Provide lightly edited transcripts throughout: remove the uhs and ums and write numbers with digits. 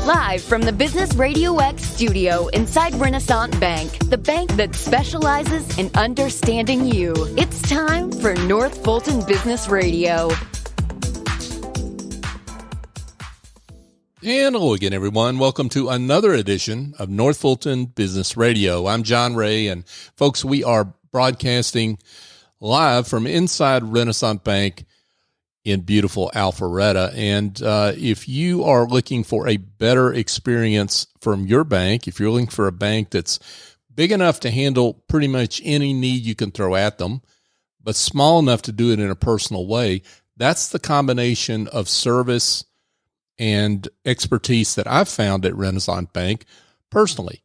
Live from the Business RadioX studio inside Renaissance Bank, the bank that specializes in understanding you. It's time for North Fulton Business Radio. And hello again, everyone. Welcome to another edition of North Fulton Business Radio. I'm John Ray, and folks, we are broadcasting live from inside Renaissance Bank in beautiful Alpharetta. And if you are looking for a better experience from your bank, if you're looking for a bank that's big enough to handle pretty much any need you can throw at them, but small enough to do it in a personal way, that's the combination of service and expertise that I've found at Renaissance Bank personally.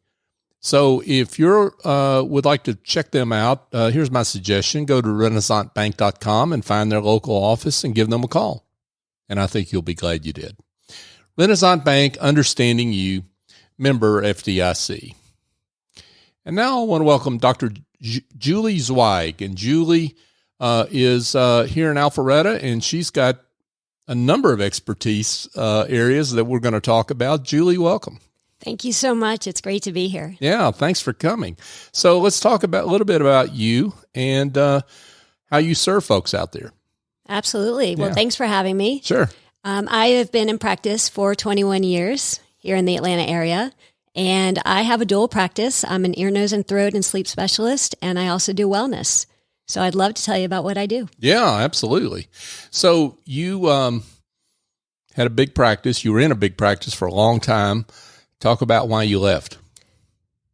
So if you would like to check them out, here's my suggestion. Go to renaissancebank.com and find their local office and give them a call. And I think you'll be glad you did. Renaissance Bank, understanding you, member FDIC. And now I want to welcome Dr. Julie Zweig. And Julie is here in Alpharetta, and she's got a number of expertise areas that we're going to talk about. Julie, welcome. Thank you so much. It's great to be here. Yeah, thanks for coming. So let's talk about a little bit about you and how you serve folks out there. Absolutely. Well, thanks for having me. Sure. I have been in practice for 21 years here in the Atlanta area, and I have a dual practice. I'm an ear, nose, and throat and sleep specialist, and I also do wellness. So I'd love to tell you about what I do. Yeah, absolutely. So you had a big practice. You were in a big practice for a long time. Talk about why you left.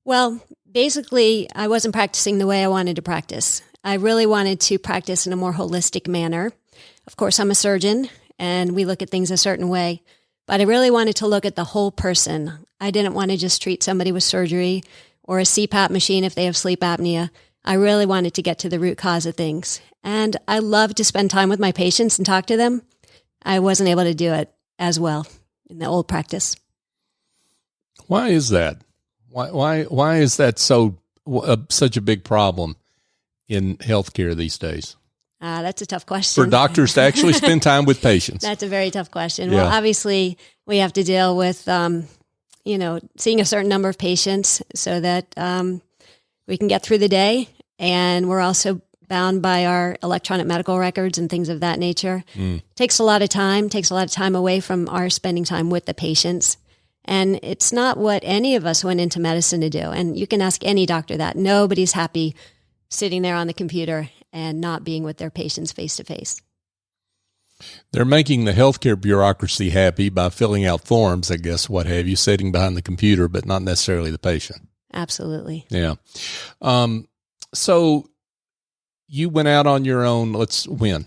Well, basically, I wasn't practicing the way I wanted to practice. I really wanted to practice in a more holistic manner. Of course, I'm a surgeon, and we look at things a certain way, but I really wanted to look at the whole person. I didn't want to just treat somebody with surgery or a CPAP machine if they have sleep apnea. I really wanted to get to the root cause of things. And I love to spend time with my patients and talk to them. I wasn't able to do it as well in the old practice. Why is that? Why is that such a big problem in healthcare these days? That's a tough question. For doctors to actually spend time with patients. That's a very tough question. Yeah. Well, obviously, we have to deal with, seeing a certain number of patients so that we can get through the day. And we're also bound by our electronic medical records and things of that nature. Takes a lot of time away from our spending time with the patients. And it's not what any of us went into medicine to do. And you can ask any doctor that. Nobody's happy sitting there on the computer and not being with their patients face to face. They're making the healthcare bureaucracy happy by filling out forms, I guess, what have you, sitting behind the computer, but not necessarily the patient. Absolutely. Yeah. So you went out on your own. When?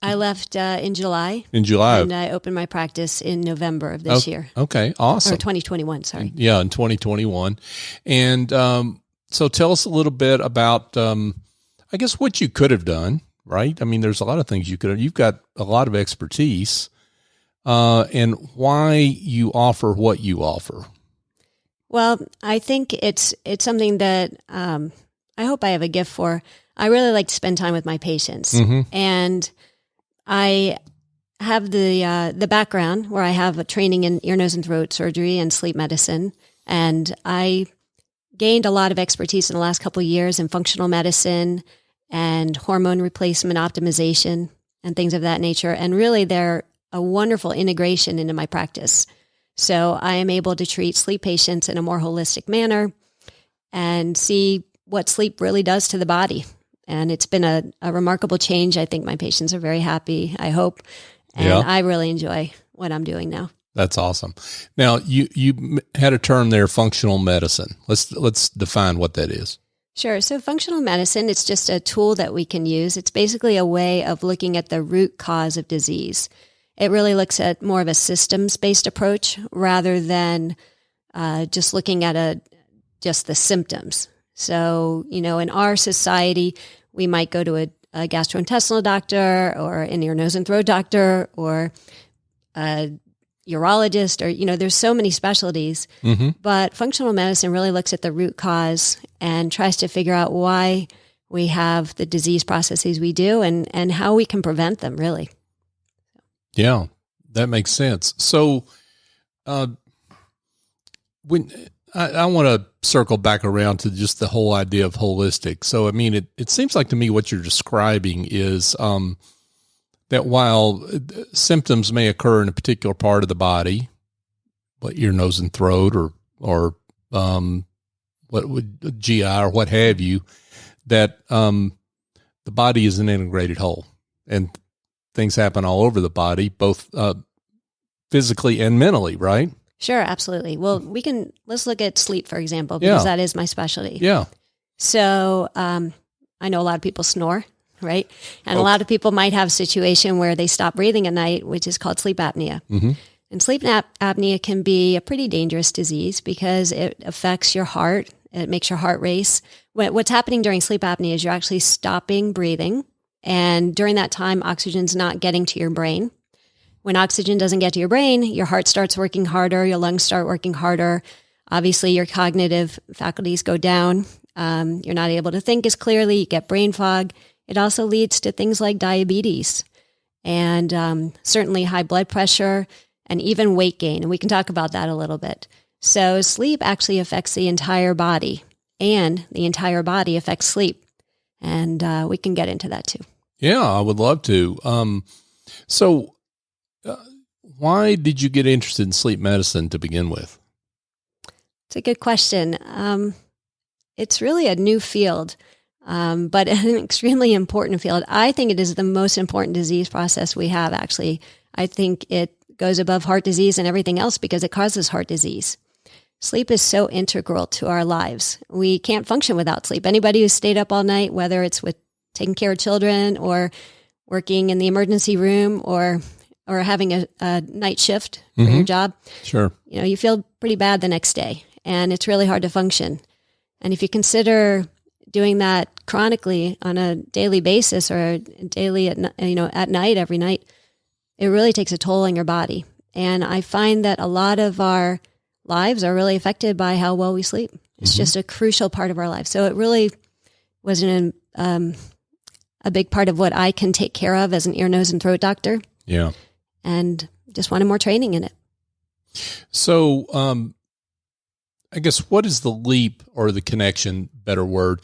I left in July. In July. And I opened my practice in November of this year. Okay, awesome. Or 2021, sorry. Yeah, in 2021. And so tell us a little bit about, I guess, what you could have done, right? I mean, there's a lot of things you could have. You've got a lot of expertise and why you offer what you offer. Well, I think it's something that I hope I have a gift for. I really like to spend time with my patients. And I have the background where I have a training in ear, nose, and throat surgery and sleep medicine. And I gained a lot of expertise in the last couple of years in functional medicine and hormone replacement optimization and things of that nature. And really, they're a wonderful integration into my practice. So I am able to treat sleep patients in a more holistic manner and see what sleep really does to the body. And it's been a remarkable change. I think my patients are very happy, I hope. And I really enjoy what I'm doing now. That's awesome. Now, you had a term there, functional medicine. Let's define what that is. Sure. So functional medicine, it's just a tool that we can use. It's basically a way of looking at the root cause of disease. It really looks at more of a systems-based approach rather than just looking at just the symptoms. So, in our society, we might go to a gastrointestinal doctor or an ear, nose, and throat doctor or a urologist or, there's so many specialties. But functional medicine really looks at the root cause and tries to figure out why we have the disease processes we do and how we can prevent them, really. Yeah, that makes sense. So I want to circle back around to just the whole idea of holistic. So, I mean, it seems like to me what you're describing is that while symptoms may occur in a particular part of the body, like ear, nose, and throat, or what would GI or what have you, that the body is an integrated whole, and things happen all over the body, both physically and mentally, right? Sure, absolutely. Well, let's look at sleep, for example, because that is my specialty. Yeah. So I know a lot of people snore, right? And a lot of people might have a situation where they stop breathing at night, which is called sleep apnea. Mm-hmm. And sleep apnea can be a pretty dangerous disease because it affects your heart. It makes your heart race. What's happening during sleep apnea is you're actually stopping breathing. And during that time, oxygen's not getting to your brain. When oxygen doesn't get to your brain, your heart starts working harder, your lungs start working harder. Obviously, your cognitive faculties go down. You're not able to think as clearly. You get brain fog. It also leads to things like diabetes and certainly high blood pressure and even weight gain. And we can talk about that a little bit. So sleep actually affects the entire body, and the entire body affects sleep. And we can get into that too. Yeah, I would love to. Why did you get interested in sleep medicine to begin with? It's a good question. It's really a new field, but an extremely important field. I think it is the most important disease process we have, actually. I think it goes above heart disease and everything else because it causes heart disease. Sleep is so integral to our lives. We can't function without sleep. Anybody who's stayed up all night, whether it's with taking care of children or working in the emergency room or having a night shift for your job, sure, you feel pretty bad the next day, and it's really hard to function. And if you consider doing that chronically on a daily basis or daily at night, every night, it really takes a toll on your body. And I find that a lot of our lives are really affected by how well we sleep. It's just a crucial part of our life. So it really was a big part of what I can take care of as an ear, nose, and throat doctor. Yeah. And just wanted more training in it. So, I guess what is the leap or the connection, better word,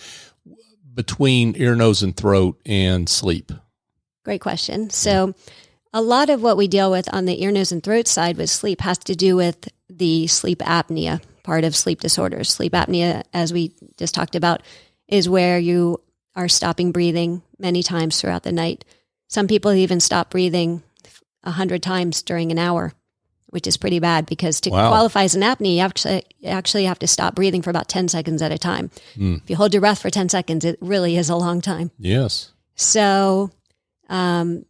between ear, nose, and throat and sleep? Great question. So a lot of what we deal with on the ear, nose, and throat side with sleep has to do with the sleep apnea part of sleep disorders. Sleep apnea, as we just talked about, is where you are stopping breathing many times throughout the night. Some people even stop breathing 100 times during an hour, which is pretty bad because to qualify as an apnea, you actually have to stop breathing for about 10 seconds at a time. If you hold your breath for 10 seconds, it really is a long time. Yes. So the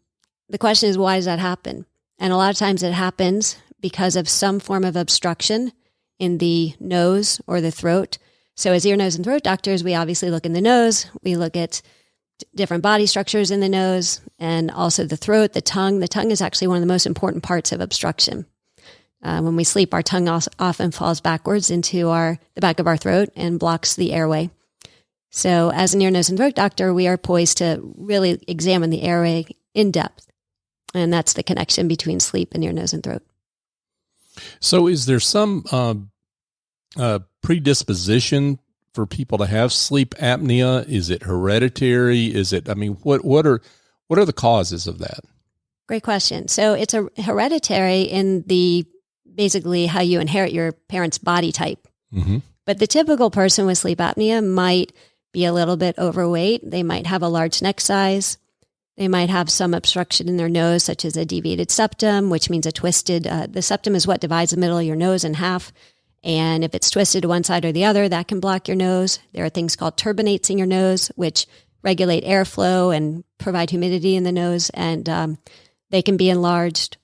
question is, why does that happen? And a lot of times it happens because of some form of obstruction in the nose or the throat. So as ear, nose, and throat doctors, we obviously look in the nose. We look at different body structures in the nose and also the throat, the tongue. The tongue is actually one of the most important parts of obstruction. When we sleep, our tongue often falls backwards into the back of our throat and blocks the airway. So as an ear, nose, and throat doctor, we are poised to really examine the airway in depth. And that's the connection between sleep and ear, nose, and throat. So is there some predisposition for people to have sleep apnea? Is it hereditary? What are the causes of that? Great question. So it's a hereditary in basically how you inherit your parents' body type. Mm-hmm. But the typical person with sleep apnea might be a little bit overweight. They might have a large neck size. They might have some obstruction in their nose, such as a deviated septum, which means the septum is what divides the middle of your nose in half. And if it's twisted to one side or the other, that can block your nose. There are things called turbinates in your nose, which regulate airflow and provide humidity in the nose, and they can be enlarged.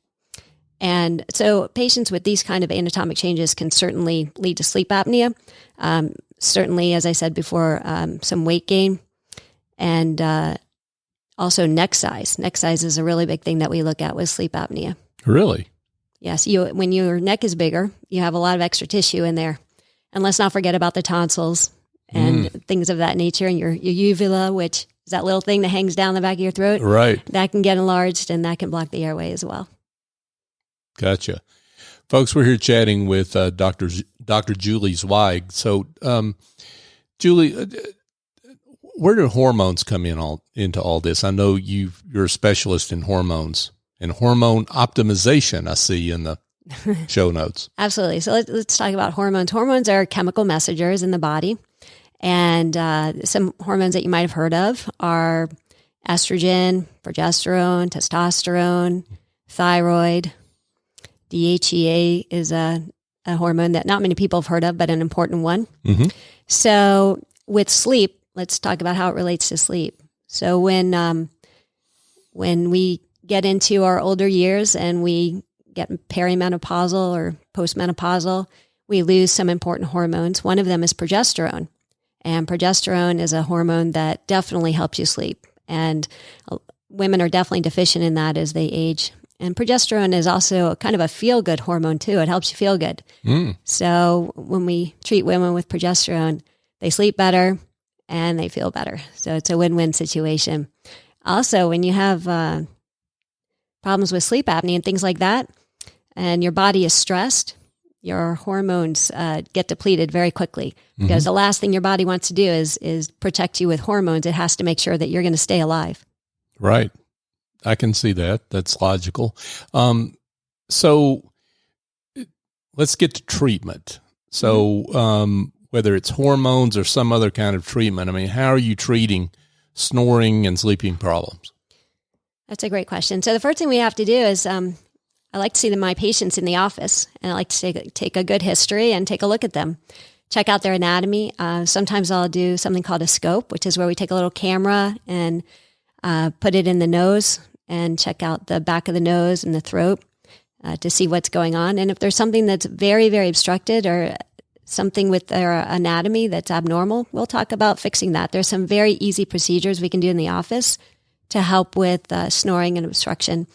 And so patients with these kind of anatomic changes can certainly lead to sleep apnea. Certainly, as I said before, some weight gain, and also neck size. Neck size is a really big thing that we look at with sleep apnea. Really? Yes, when your neck is bigger, you have a lot of extra tissue in there. And let's not forget about the tonsils and things of that nature, and your uvula, which is that little thing that hangs down the back of your throat. Right. That can get enlarged, and that can block the airway as well. Gotcha. Folks, we're here chatting with Dr. Julie Zweig. So, Julie, where do hormones come into all this? I know you're a specialist in hormones and hormone optimization, I see in the show notes. Absolutely. So let's talk about hormones. Hormones are chemical messengers in the body. And some hormones that you might have heard of are estrogen, progesterone, testosterone, thyroid. DHEA is a hormone that not many people have heard of, but an important one. Mm-hmm. So with sleep, let's talk about how it relates to sleep. So when we get into our older years and we get perimenopausal or postmenopausal, we lose some important hormones. One of them is progesterone. And progesterone is a hormone that definitely helps you sleep. And women are definitely deficient in that as they age. And progesterone is also kind of a feel-good hormone, too. It helps you feel good. So when we treat women with progesterone, they sleep better and they feel better. So it's a win-win situation. Also, when you have problems with sleep apnea and things like that, and your body is stressed, your hormones get depleted very quickly because the last thing your body wants to do is protect you with hormones. It has to make sure that you're going to stay alive. Right. I can see that. That's logical. So let's get to treatment. So whether it's hormones or some other kind of treatment, I mean, how are you treating snoring and sleeping problems? That's a great question. So the first thing we have to do is I like to see my patients in the office, and I like to take a good history and take a look at them, check out their anatomy. Sometimes I'll do something called a scope, which is where we take a little camera and put it in the nose and check out the back of the nose and the throat to see what's going on. And if there's something that's very, very obstructed or something with their anatomy that's abnormal, we'll talk about fixing that. There's some very easy procedures we can do in the office to help with snoring and obstruction.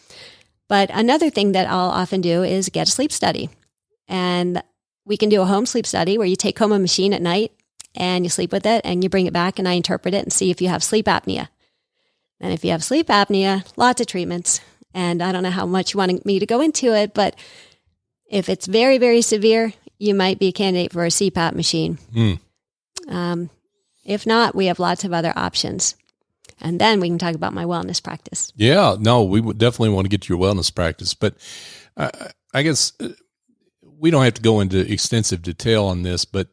But another thing that I'll often do is get a sleep study. And we can do a home sleep study where you take home a machine at night and you sleep with it and you bring it back and I interpret it and see if you have sleep apnea. And if you have sleep apnea, lots of treatments. And I don't know how much you want me to go into it, but if it's very, very severe, you might be a candidate for a CPAP machine. If not, we have lots of other options. And then we can talk about my wellness practice. Yeah, no, we would definitely want to get to your wellness practice. But I guess we don't have to go into extensive detail on this, but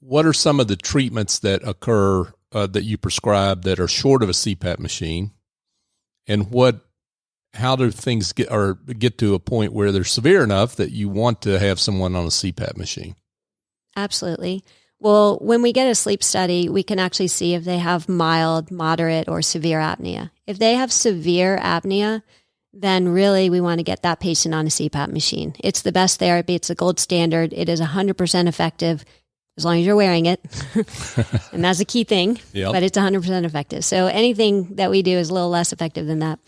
what are some of the treatments that occur that you prescribe that are short of a CPAP machine? And how do things get to a point where they're severe enough that you want to have someone on a CPAP machine? Absolutely. Well, when we get a sleep study, we can actually see if they have mild, moderate, or severe apnea. If they have severe apnea, then really we want to get that patient on a CPAP machine. It's the best therapy. It's the gold standard. It is 100% effective as long as you're wearing it. And that's a key thing, but it's 100% effective. So anything that we do is a little less effective than that.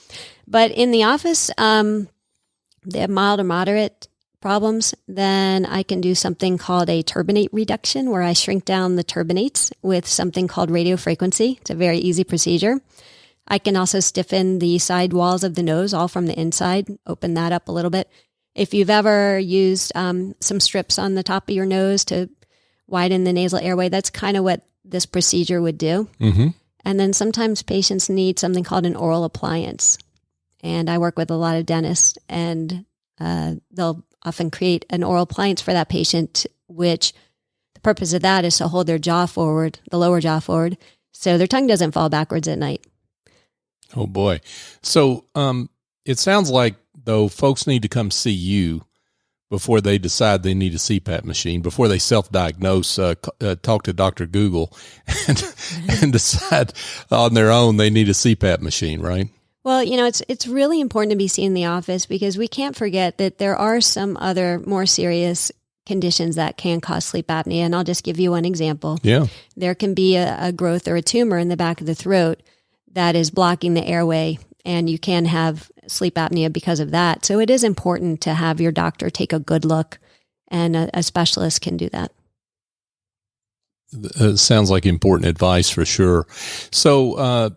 But in the office, they have mild or moderate problems, then I can do something called a turbinate reduction, where I shrink down the turbinates with something called radiofrequency. It's a very easy procedure. I can also stiffen the side walls of the nose, all from the inside, open that up a little bit. If you've ever used some strips on the top of your nose to widen the nasal airway, that's kind of what this procedure would do. Mm-hmm. And then sometimes patients need something called an oral appliance. And I work with a lot of dentists, and they'll often create an oral appliance for that patient, which the purpose of that is to hold their jaw forward, the lower jaw forward, so their tongue doesn't fall backwards at night. Oh, boy. So it sounds like, though, folks need to come see you before they decide they need a CPAP machine, before they self-diagnose, talk to Dr. Google, and decide on their own they need a CPAP machine, right? Well, it's really important to be seen in the office, because we can't forget that there are some other more serious conditions that can cause sleep apnea. And I'll just give you one example. Yeah. There can be a growth or a tumor in the back of the throat that is blocking the airway, and you can have sleep apnea because of that. So it is important to have your doctor take a good look, and a specialist can do that. Sounds like important advice for sure. So,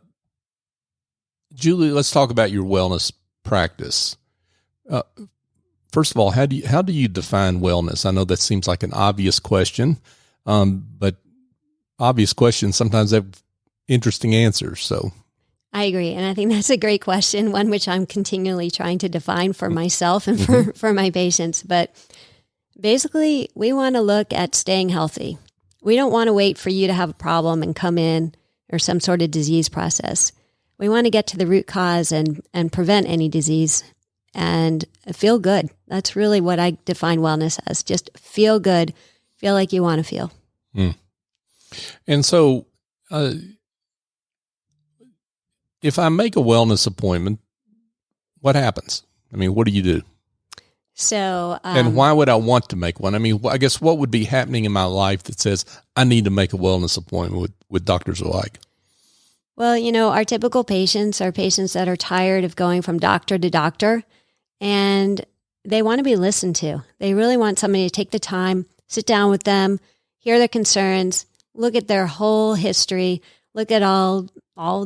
Julie, let's talk about your wellness practice. first of all, how do you define wellness? I know that seems like an obvious question, but obvious questions sometimes have interesting answers. So I agree. And I think that's a great question, one which I'm continually trying to define for myself and for my patients. But basically, we want to look at staying healthy. We don't want to wait for you to have a problem and come in or some sort of disease process. We want to get to the root cause and prevent any disease and feel good. That's really what I define wellness as. Just feel good, feel like you want to feel. Mm. And so if I make a wellness appointment, what happens? I mean, what do you do? So, and why would I want to make one? I mean, I guess what would be happening in my life that says I need to make a wellness appointment with Dr. Zweig? Well, our typical patients are patients that are tired of going from doctor to doctor, and they want to be listened to. They really want somebody to take the time, sit down with them, hear their concerns, look at their whole history, look at all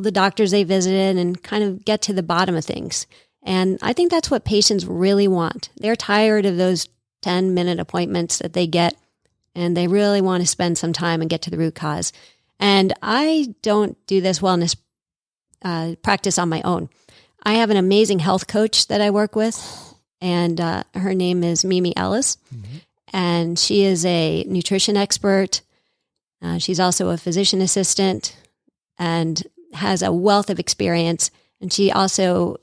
the doctors they visited, and kind of get to the bottom of things. And I think that's what patients really want. They're tired of those 10-minute appointments that they get, and they really want to spend some time and get to the root cause. And I don't do this wellness practice on my own. I have an amazing health coach that I work with, and her name is Mimi Ellis, and she is a nutrition expert. She's also a physician assistant and has a wealth of experience, and she also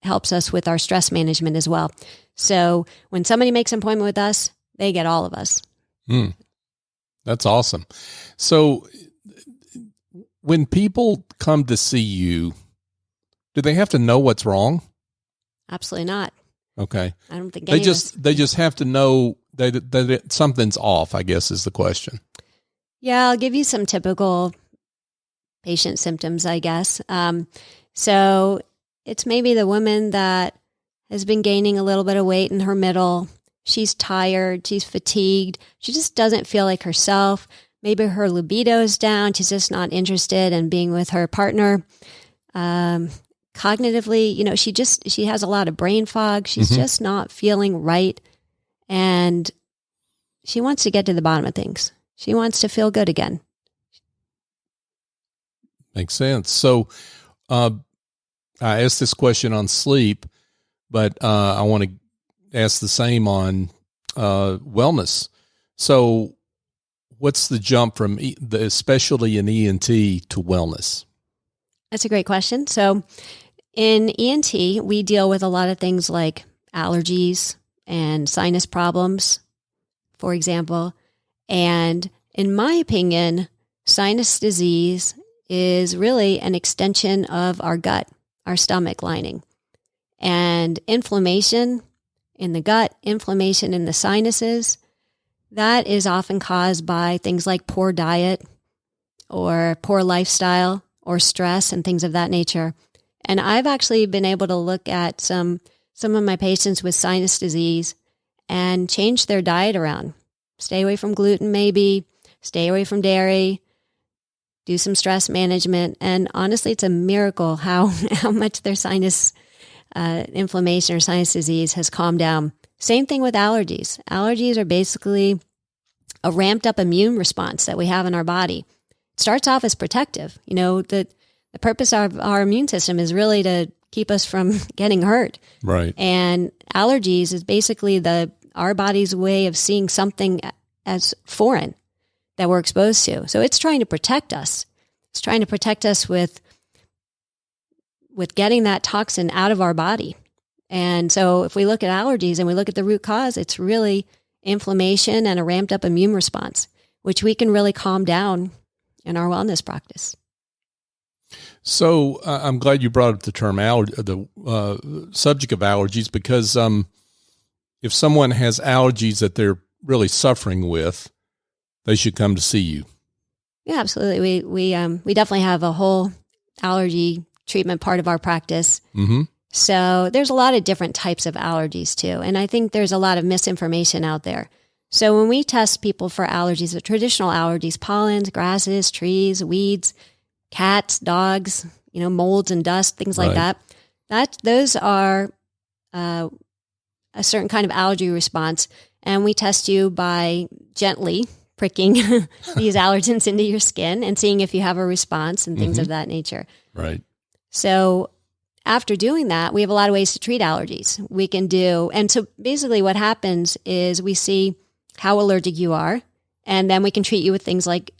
helps us with our stress management as well. So when somebody makes an appointment with us, they get all of us. That's awesome. So when people come to see you, do they have to know what's wrong? Absolutely not. Okay. I don't think they just have to know that something's off, I guess is the question. Yeah, I'll give you some typical patient symptoms, I guess. So it's maybe the woman that has been gaining a little bit of weight in her middle. She's tired. She's fatigued. She just doesn't feel like herself. Maybe her libido is down. She's just not interested in being with her partner. Cognitively, she has a lot of brain fog. She's just not feeling right. And she wants to get to the bottom of things. She wants to feel good again. Makes sense. So, I asked this question on sleep, but I want to ask the same on wellness. So what's the jump from the specialty in ENT to wellness? That's a great question. So in ENT, we deal with a lot of things like allergies and sinus problems, for example. And in my opinion, sinus disease is really an extension of our gut, our stomach lining. And inflammation in the gut, inflammation in the sinuses, that is often caused by things like poor diet or poor lifestyle or stress and things of that nature. And I've actually been able to look at some of my patients with sinus disease and change their diet around. Stay away from gluten maybe, stay away from dairy, do some stress management. And honestly, it's a miracle how much their sinus inflammation or sinus disease has calmed down. Same thing with allergies. Allergies are basically a ramped up immune response that we have in our body. It starts off as protective. The purpose of our immune system is really to keep us from getting hurt. Right. And allergies is basically our body's way of seeing something as foreign that we're exposed to. So it's trying to protect us. It's trying to protect us with getting that toxin out of our body. And so if we look at allergies and we look at the root cause, it's really inflammation and a ramped up immune response, which we can really calm down in our wellness practice. So I'm glad you brought up the term the subject of allergies, because if someone has allergies that they're really suffering with, they should come to see you. Yeah, absolutely. We definitely have a whole allergy treatment part of our practice. Mm-hmm. So there's a lot of different types of allergies too. And I think there's a lot of misinformation out there. So when we test people for allergies, the traditional allergies, pollens, grasses, trees, weeds, cats, dogs, molds and dust, things like that, those are a certain kind of allergy response, and we test you by gently pricking these allergens into your skin and seeing if you have a response and things of that nature. Right. So after doing that, we have a lot of ways to treat allergies. We can do, and so basically what happens is we see how allergic you are, and then we can treat you with things like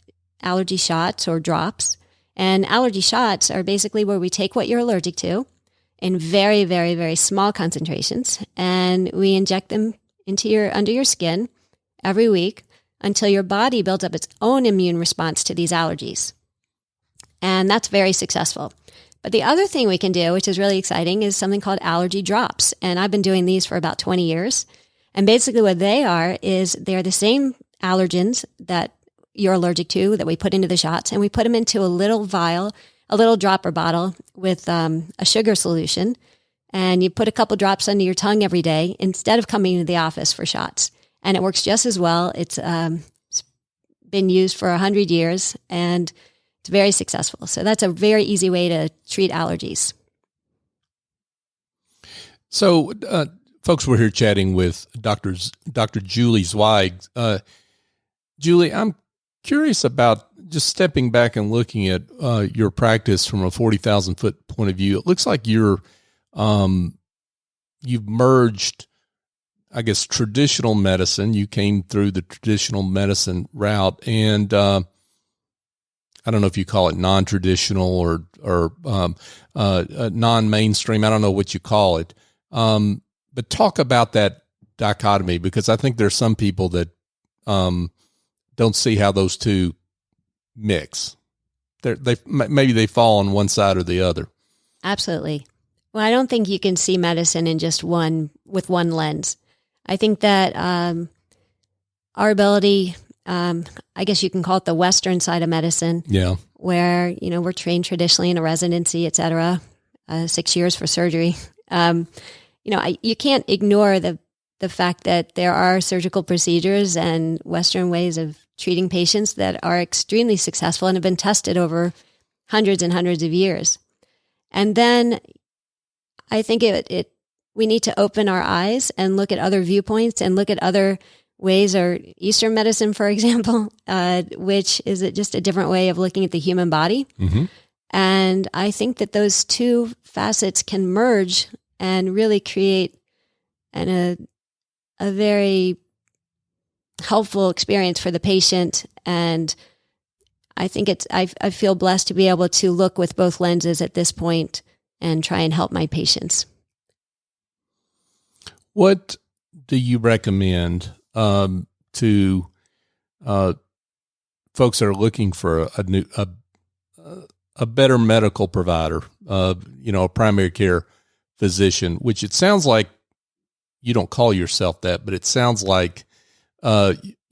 allergy shots or drops. And allergy shots are basically where we take what you're allergic to in very, very, very small concentrations, and we inject them under your skin every week until your body builds up its own immune response to these allergies. And that's very successful. But the other thing we can do, which is really exciting, is something called Allergy Drops. And I've been doing these for about 20 years. And basically what they are is they're the same allergens that you're allergic to that we put into the shots. And we put them into a little vial, a little dropper bottle with a sugar solution. And you put a couple drops under your tongue every day instead of coming into the office for shots. And it works just as well. It's been used for 100 years, and it's very successful. So that's a very easy way to treat allergies. So, folks, we're here chatting with Dr. Julie Zweig. Julie, I'm curious about just stepping back and looking at your practice from a 40,000-foot point of view. It looks like you've merged, I guess, traditional medicine. You came through the traditional medicine route, and I don't know if you call it non-traditional or non-mainstream. I don't know what you call it. But talk about that dichotomy, because I think there's some people that don't see how those two mix. Maybe they fall on one side or the other. Absolutely. Well, I don't think you can see medicine in just with one lens. I think that our ability, I guess you can call it the Western side of medicine, where, we're trained traditionally in a residency, et cetera, 6 years for surgery. You can't ignore the fact that there are surgical procedures and Western ways of treating patients that are extremely successful and have been tested over hundreds and hundreds of years. And then I think we need to open our eyes and look at other viewpoints and look at other ways, or Eastern medicine, for example, which is just a different way of looking at the human body. Mm-hmm. And I think that those two facets can merge and really create a very helpful experience for the patient. And I think I feel blessed to be able to look with both lenses at this point and try and help my patients. What do you recommend to folks that are looking for a better medical provider, a primary care physician, which it sounds like you don't call yourself that, but it sounds like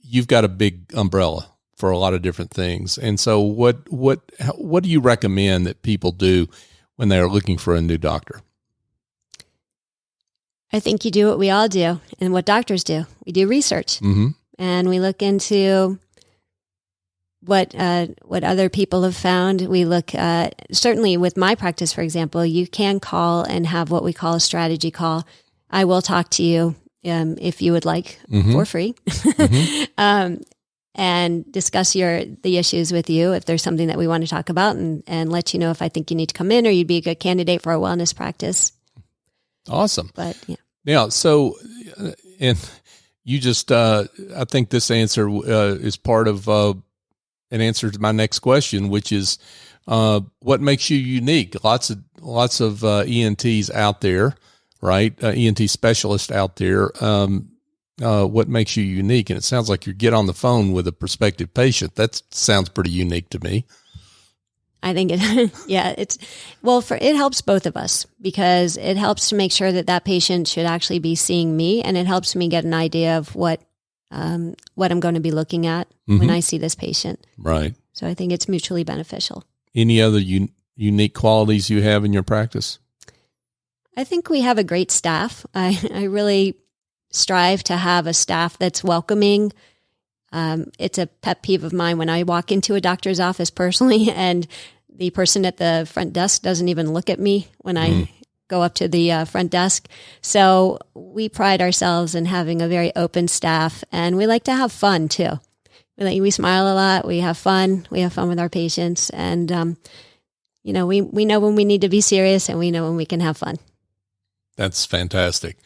you've got a big umbrella for a lot of different things. And so what do you recommend that people do when they are looking for a new doctor? I think you do what we all do and what doctors do. We do research, and we look into what other people have found. We look certainly with my practice, for example, you can call and have what we call a strategy call. I will talk to you if you would like for free, and discuss the issues with you if there's something that we want to talk about, and let you know if I think you need to come in or you'd be a good candidate for a wellness practice. Awesome. But yeah. So, and you just, I think this answer is part of an answer to my next question, which is what makes you unique? Lots of ENTs out there, right? ENT specialists out there. What makes you unique? And it sounds like you get on the phone with a prospective patient. That sounds pretty unique to me. I think it helps both of us, because it helps to make sure that patient should actually be seeing me, and it helps me get an idea of what I'm going to be looking at when I see this patient. Right. So I think it's mutually beneficial. Any other unique qualities you have in your practice? I think we have a great staff. I really strive to have a staff that's welcoming. It's a pet peeve of mine when I walk into a doctor's office personally, and the person at the front desk doesn't even look at me when I go up to the front desk. So we pride ourselves in having a very open staff, and we like to have fun too. We smile a lot. We have fun. We have fun with our patients, and we know when we need to be serious, and we know when we can have fun. That's fantastic.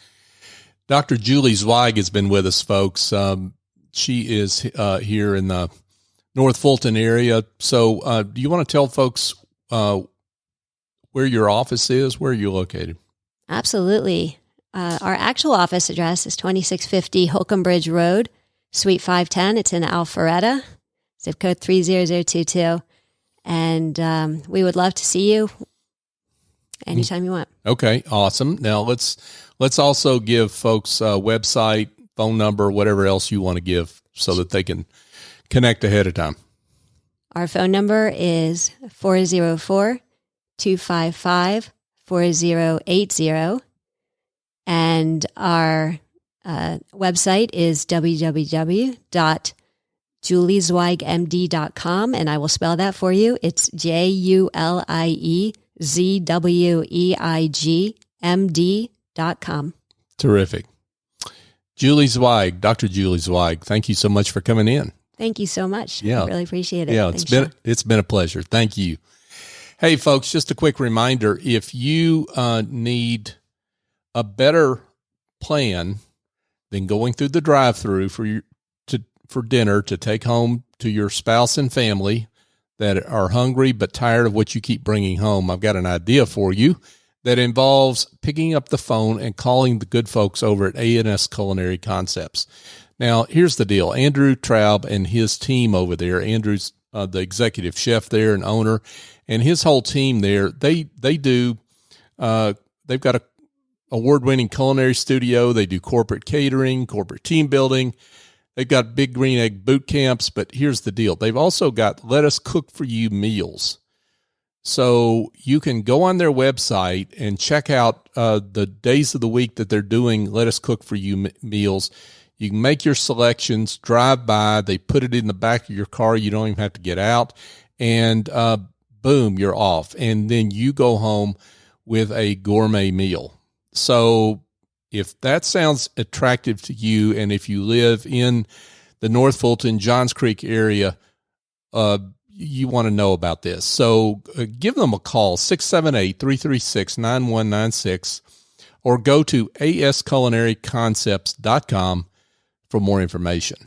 Dr. Julie Zweig has been with us, folks. She is here in the North Fulton area. So do you want to tell folks where your office is? Where are you located? Absolutely. Our actual office address is 2650 Holcomb Bridge Road, Suite 510. It's in Alpharetta, zip code 30022. And we would love to see you anytime you want. Okay, awesome. Now let's also give folks a website, phone number, whatever else you want to give so that they can connect ahead of time. Our phone number is 404-255-4080. And our website is www.juliezweigmd.com. And I will spell that for you. It's JuliezweigMD.com. Terrific. Julie Zweig, Dr. Julie Zweig, thank you so much for coming in. Thank you so much. Yeah. I really appreciate it. Yeah, it's been a pleasure. Thank you. Hey, folks, just a quick reminder, if you need a better plan than going through the drive-thru for dinner to take home to your spouse and family that are hungry but tired of what you keep bringing home, I've got an idea for you that involves picking up the phone and calling the good folks over at A&S Culinary Concepts. Now, here's the deal. Andrew Traub and his team over there, Andrew's the executive chef there and owner, and his whole team there, they've got a award-winning culinary studio. They do corporate catering, corporate team building. They've got big green egg boot camps, but here's the deal. They've also got Let Us Cook For You meals. So you can go on their website and check out the days of the week that they're doing Let Us Cook For You meals. You can make your selections, drive by. They put it in the back of your car. You don't even have to get out. And boom, you're off. And then you go home with a gourmet meal. So if that sounds attractive to you, and if you live in the North Fulton, Johns Creek area, you want to know about this. So give them a call, 678-336-9196, or go to asculinaryconcepts.com for more information.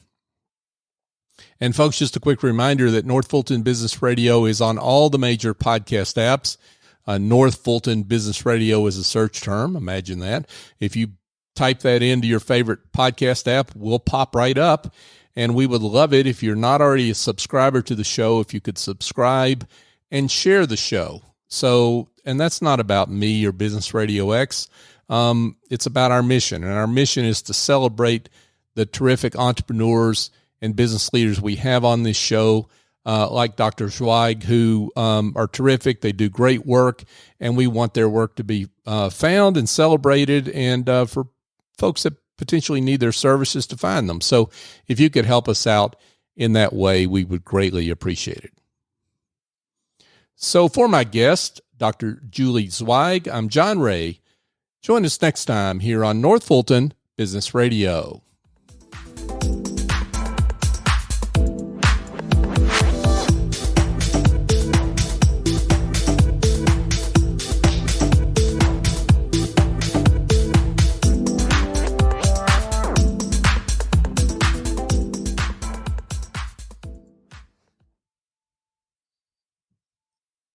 And folks, just a quick reminder that North Fulton Business Radio is on all the major podcast apps. North Fulton Business Radio is a search term. Imagine that. If you type that into your favorite podcast app, we'll pop right up. And we would love it if you're not already a subscriber to the show, if you could subscribe and share the show. So, and that's not about me or Business RadioX. It's about our mission. And our mission is to celebrate the terrific entrepreneurs and business leaders we have on this show, like Dr. Zweig, who are terrific. They do great work, and we want their work to be found and celebrated, and for folks that potentially need their services to find them. So if you could help us out in that way, we would greatly appreciate it. So for my guest, Dr. Julie Zweig, I'm John Ray. Join us next time here on North Fulton Business Radio.